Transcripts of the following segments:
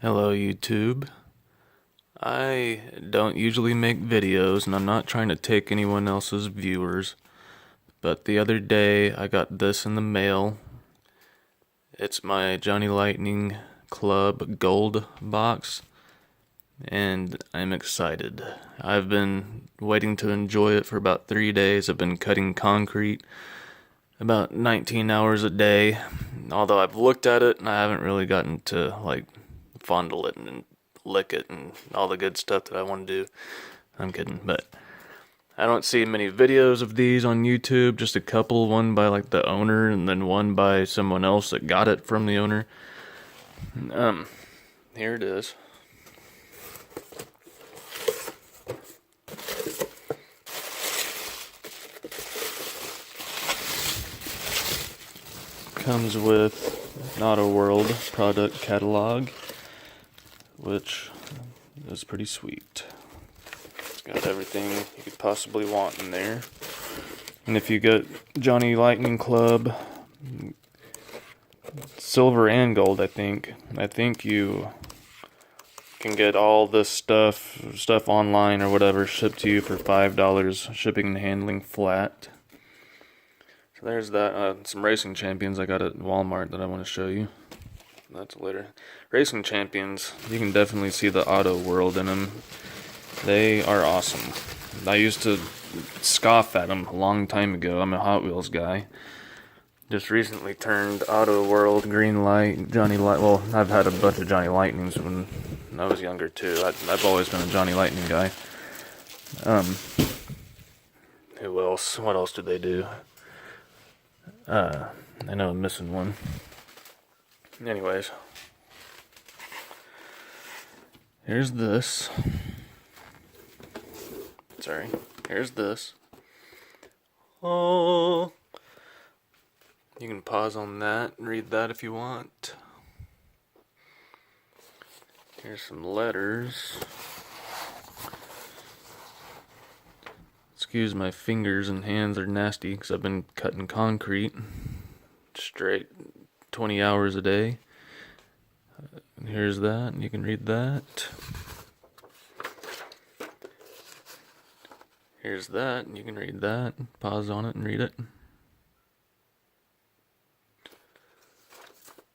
Hello YouTube. I don't usually make videos and I'm not trying to take anyone else's viewers, but the other day I got this in the mail. It's my Johnny Lightning Club Gold box and I'm excited. I've been waiting to enjoy it for about 3 days. I've been cutting concrete about 19 hours a day, although I've looked at it and I haven't really gotten to fondle it and lick it and all the good stuff that I want to do. I'm kidding, but I don't see many videos of these on YouTube, just a couple, one by the owner and then one by someone else that got it from the owner. Here it is. Comes with an Auto World product catalog, which is pretty sweet. It's got everything you could possibly want in there. And if you get Johnny Lightning Club silver and gold, I think you can get all this stuff online or whatever shipped to you for $5 shipping and handling flat. So there's that. Some Racing Champions I got at Walmart that I want to show you. That's later. Racing Champions, you can definitely see the Auto World in them. They are awesome. I used to scoff at them a long time ago. I'm a Hot Wheels guy. Just recently turned Auto World, Greenlight, Johnny Light. Well, I've had a bunch of Johnny Lightnings when I was younger too. I've always been a Johnny Lightning guy. Who else? What else did they do? I know I'm missing one. Anyways, here's this. Here's this. Oh, you can pause on that and read that if you want. Here's some letters. Excuse my fingers and hands are nasty because I've been cutting concrete straight 20 hours a day. Here's that, and you can read that. Here's that, and you can read that. Pause on it and read it.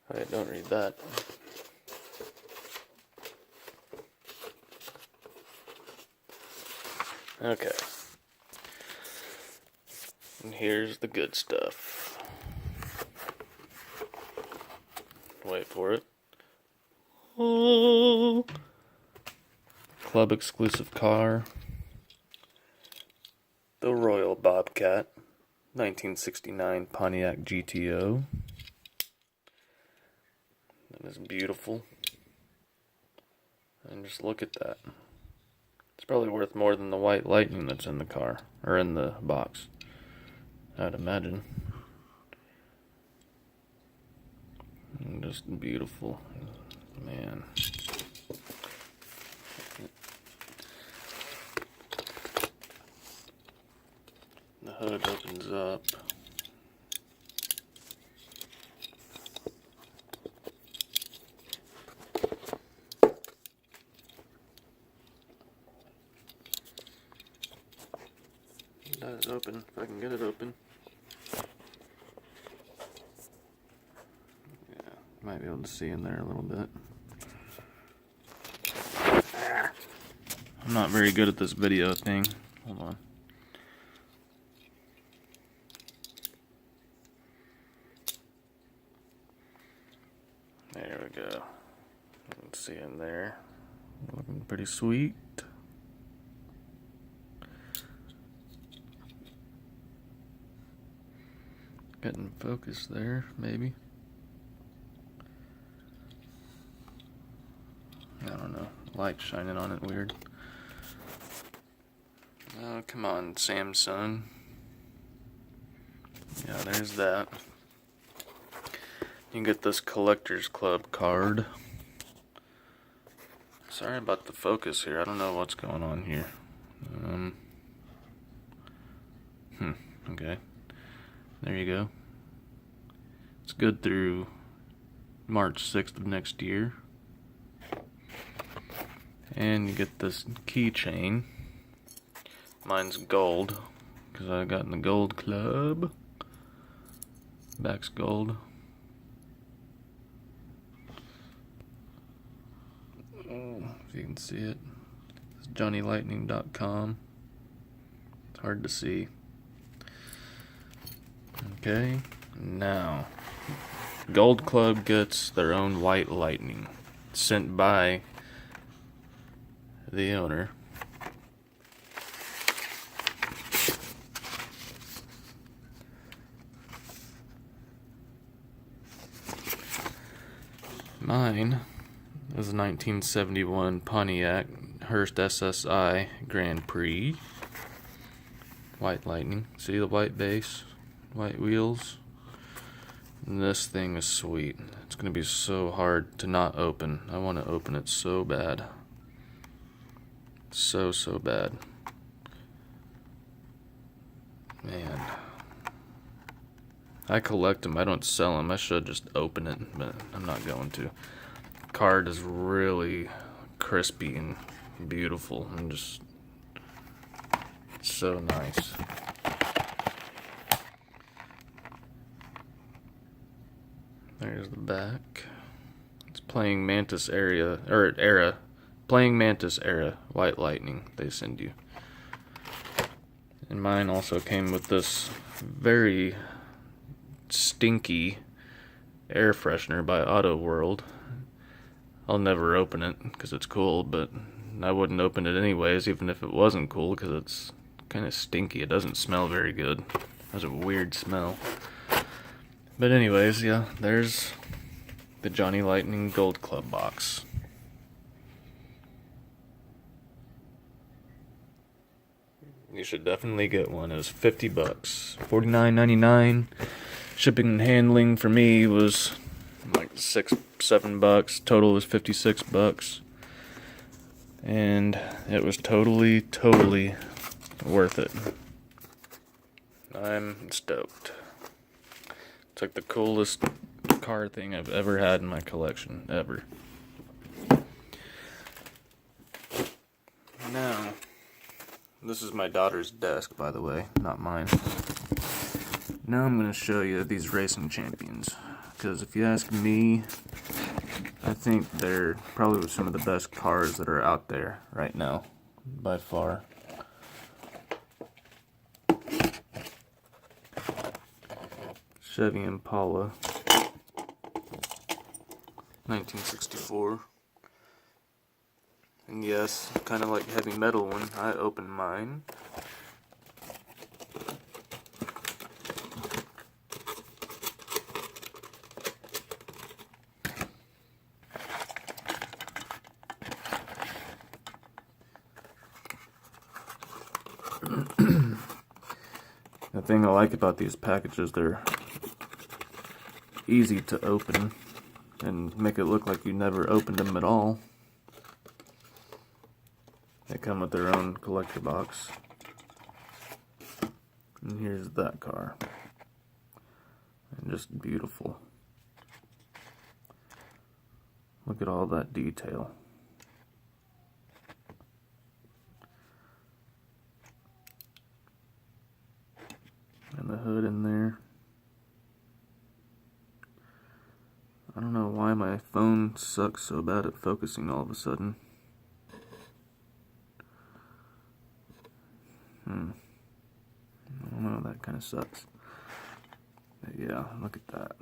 Alright, don't read that. Okay. And here's the good stuff. Wait for it. Oh. Club exclusive car. The Royal Bobcat. 1969 Pontiac GTO. That is beautiful. And just look at that. It's probably worth more than the white Lightning that's in the car. Or in the box, I'd imagine. And just beautiful. Man. The hood opens up. It does open, if I can get it open. Yeah, might be able to see in there a little bit. I'm not very good at this video thing. Hold on. There we go. You can see in there. Looking pretty sweet. Getting focus there, maybe. I don't know. Light shining on it weird. Oh, come on, Samsung. Yeah, there's that. You can get this Collector's Club card. Sorry about the focus here. I don't know what's going on here. Okay. There you go. It's good through March 6th of next year. And you get this keychain. Mine's gold, because I got in the gold club. Back's gold. If you can see it. It's JohnnyLightning.com. It's hard to see. Okay, now Gold Club gets their own white lightning sent by the owner. Mine is a 1971 Pontiac Hearst SSI Grand Prix. White lightning. See the white base? White wheels. And this thing is sweet. It's going to be so hard to not open. I want to open it so bad. So bad. Man. I collect them. I don't sell them. I should just open it, but I'm not going to. The card is really crispy and beautiful and just so nice. There's the back. It's Playing Mantis era. Playing Mantis era white lightning they send you. And mine also came with this very stinky air freshener by Auto World. I'll never open it because it's cool, but I wouldn't open it anyways, even if it wasn't cool, because it's kind of stinky. It doesn't smell very good. It has a weird smell. But anyways, yeah, there's the Johnny Lightning Gold Club box. You should definitely get one. It was $50, $49.99. Shipping and handling for me was like $6-7. Total was $56. And it was totally worth it. I'm stoked. It's like the coolest car thing I've ever had in my collection, ever. Now, this is my daughter's desk, by the way, not mine. Now I'm going to show you these racing champions, because if you ask me, I think they're probably some of the best cars that are out there right now, by far. Chevy Impala, 1964. And yes, kind of like heavy metal when I open mine. The thing I like about these packages, they're easy to open and make it look like you never opened them at all. They come with their own collector box. And here's that car. And just beautiful. Look at all that detail. And the hood in there. I don't know why my phone sucks so bad at focusing all of a sudden. I don't know, that kind of sucks. But yeah, look at that.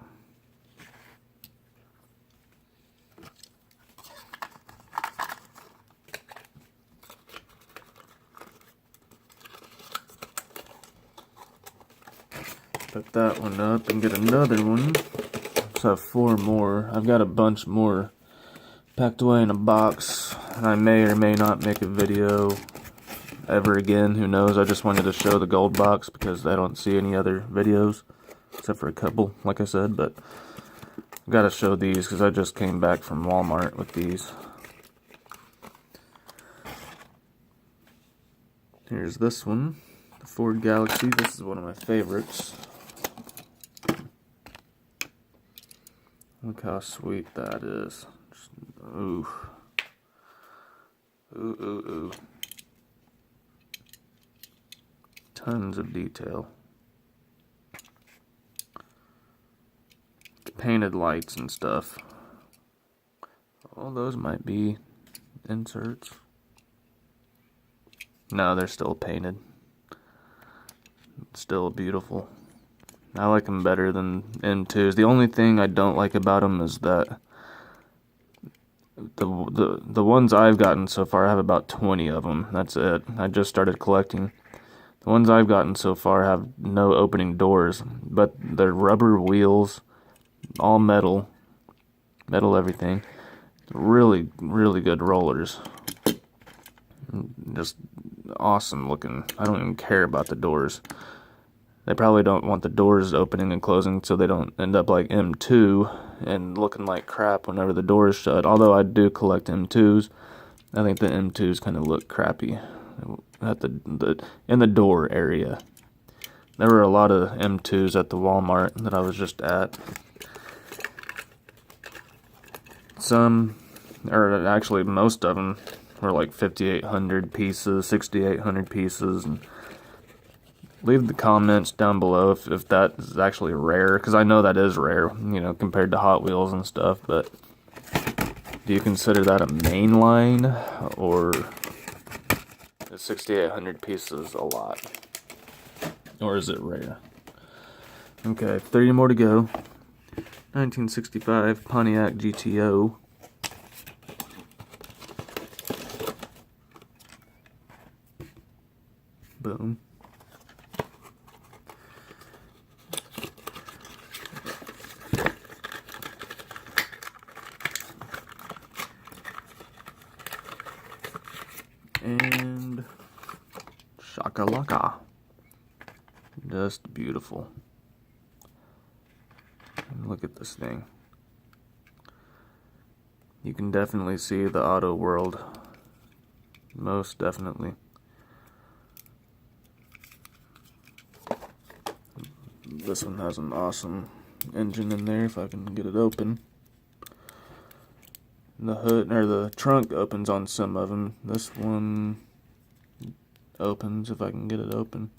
Put that one up and get another one. So I have 4 more. I've got a bunch more packed away in a box, and I may or may not make a video ever again, who knows. I just wanted to show the gold box because I don't see any other videos except for a couple, like I said, but I've got to show these because I just came back from Walmart with these. Here's this one, the Ford Galaxy. This is one of my favorites. Look how sweet that is. Just, ooh. Ooh, ooh, ooh. Tons of detail. Painted lights and stuff. All those might be inserts. No, they're still painted. Still beautiful. I like them better than M2s. The only thing I don't like about them is that the ones I've gotten so far, I have about 20 of them. That's it. I just started collecting. The ones I've gotten so far have no opening doors, but they're rubber wheels, all metal everything. Really, really good rollers. Just awesome looking. I don't even care about the doors. They probably don't want the doors opening and closing so they don't end up like M2 and looking like crap whenever the door is shut. Although I do collect M2s, I think the M2s kind of look crappy at in the door area. There were a lot of M2s at the Walmart that I was just at. Some, or actually most of them, were like 5,800 pieces, 6,800 pieces, and leave the comments down below if that is actually rare, because I know that is rare, you know, compared to Hot Wheels and stuff, but do you consider that a mainline, or is 6,800 pieces a lot? Or is it rare? Okay, 30 more to go. 1965 Pontiac GTO. Boom. And shakalaka. Just beautiful. And look at this thing. You can definitely see the auto world. Most definitely. This one has an awesome engine in there if I can get it open. The hood, or the trunk opens on some of them. This one opens if I can get it open.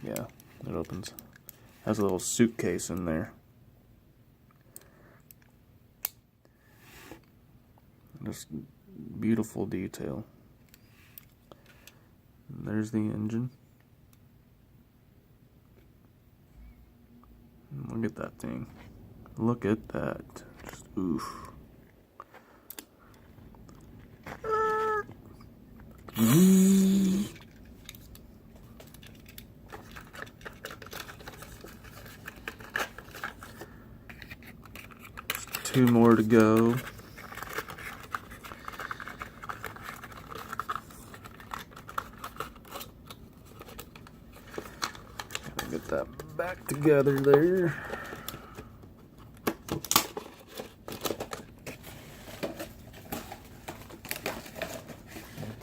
Yeah, it opens. Has a little suitcase in there. Just beautiful detail. And there's the engine. Look at that thing. Look at that. Just oof. Two more to go. Gotta get that back together there.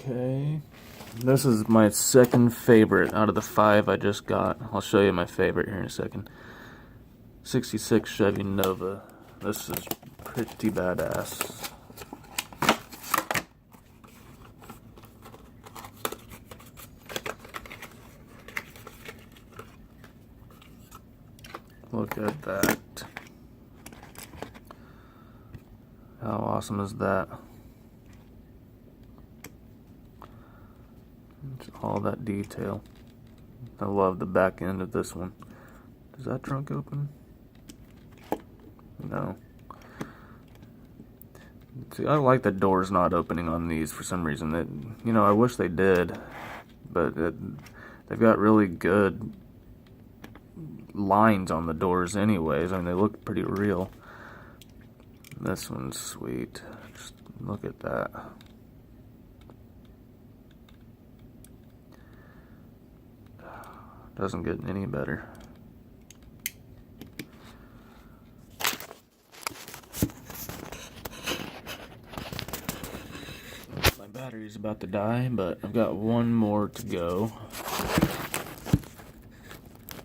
Okay. This is my second favorite out of the 5 I just got. I'll show you my favorite here in a second. 66 Chevy Nova. This is pretty badass. Look at that. How awesome is that? It's all that detail. I love the back end of this one. Does that trunk open? No. See, I like the doors not opening on these for some reason. That, you know, I wish they did, but they've got really good lines on the doors anyways. I mean, they look pretty real. This one's sweet. Just look at that. Doesn't get any better. My battery's about to die, but I've got one more to go.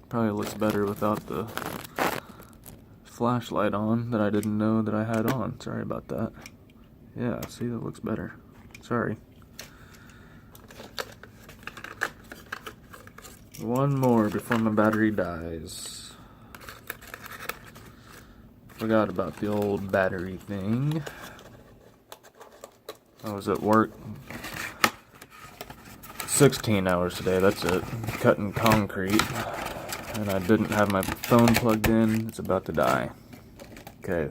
Probably looks better without the flashlight on that I didn't know that I had on. Sorry about that. Yeah, see, that looks better. Sorry. One more before my battery dies. Forgot about the old battery thing. I was at work 16 hours today, that's it. Cutting concrete. And I didn't have my phone plugged in. It's about to die. Okay,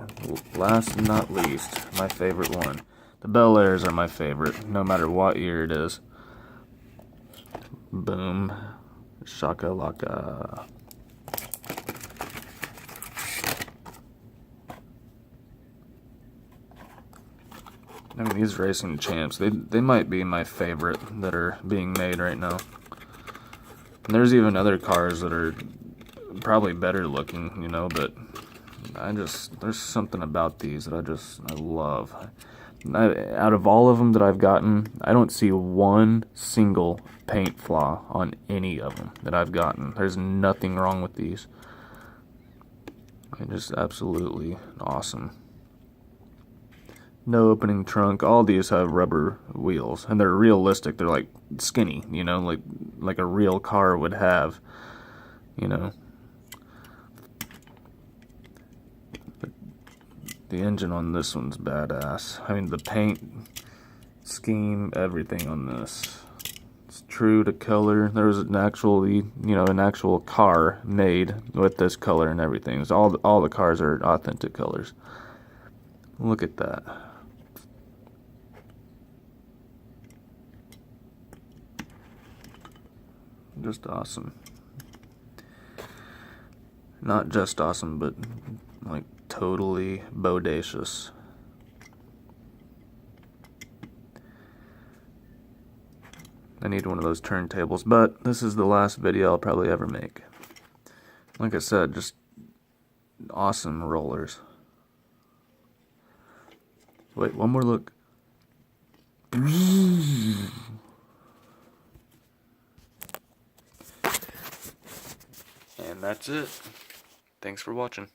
last and not least, my favorite one. The Bel Airs are my favorite, no matter what year it is. Boom. Shaka laka. I mean, these racing champs, they might be my favorite that are being made right now. And there's even other cars that are probably better looking, you know, but there's something about these that I love. Out of all of them that I've gotten, I don't see one single paint flaw on any of them that I've gotten. There's nothing wrong with these. They're just absolutely awesome. No opening trunk. All these have rubber wheels, and they're realistic. They're like skinny, you know, like a real car would have, you know. The engine on this one's badass. I mean, the paint scheme, everything on this. It's true to color. There was an actual car made with this color and everything. It's all the cars are authentic colors. Look at that. Just awesome. Not just awesome, but like totally bodacious. I need one of those turntables, but this is the last video I'll probably ever make. Like I said, just awesome rollers. Wait, one more look. And that's it. Thanks for watching.